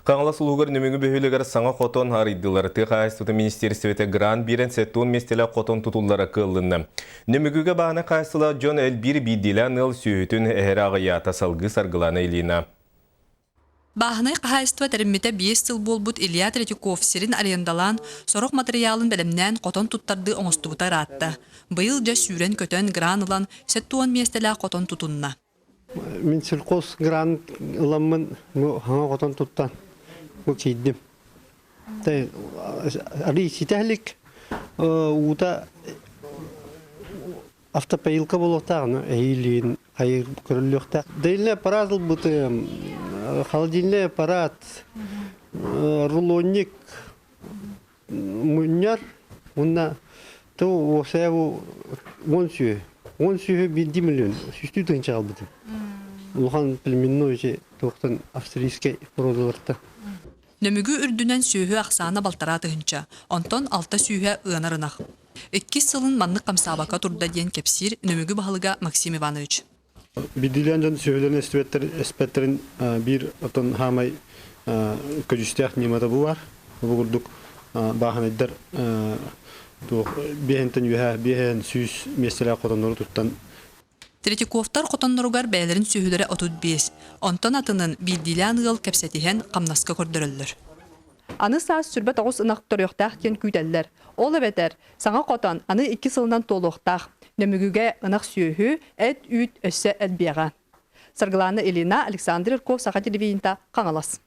Қаңылас ұлығыр нөмігі бөхілігер саңа қотон арыйдылар. Тыға министерствете грант берен сеттон местелі қотон тұтулары қылынны. Нөмігіге бағына қайсыла Джон Эльбир бидилен ыл сүйітін әхерағы ята салғы сарғыланы илина. Бахнай қағайства тәріммете 5 сыл болбут Илья Третьяков сирин арендалан сорок материалын бәлемнен қотон туттарды оңыстуыта ратты. Бұйыл жа сүйрен көтен гранылан сеттуан местелі қотон тутунна. Мен сілқос грант ыламын хаңа қотон туттан кейдім. Ары сетәлік ұта автопоилка болуқтағыны әйілін қайыр көріліқтақ. Дәйлі аппаратыл бұты, холодильный аппарат, рулонник, мұньяр, онна то осайы 10 сүйі. 10 сүйі 1 миллион, сүсті тұғынша албыдым. Улхан пельменной же тоқтан австрийский продаларта. Нөмүгү үрдүнен сүйі ақсаны балтараты хынча, онтон алта сүйі ығынарынақ. 2 сылын манны қамсабака турда ден кепсир нөмүгү бағылыға Максим Иванович. Бидилен жан сүйілен эспеттерин bir отон хамай көжістеқ немада бұл бар. Бұл күрдік бағын айдар бейхентен үйә, бейхен сүйіс местелі қотанлары тұттан. Третьяковтар қотонларыгар бәйлерін сүйілері 35. Онтон атының билдилен ғыл кәпсетіген қамнаска көрдірілдір. Аны саас сүрбе 9 ынақ төріқтақ кен күйтәлілер. Ол әбәтер, саңа қотан аны 2 сылынан толуқтақ. Нөмігіге ынақ сүйі әт үйт өссі әлбеға. Сарғыланы Елена, Александр Ирков, Сақа телевизинта, Қаңалас.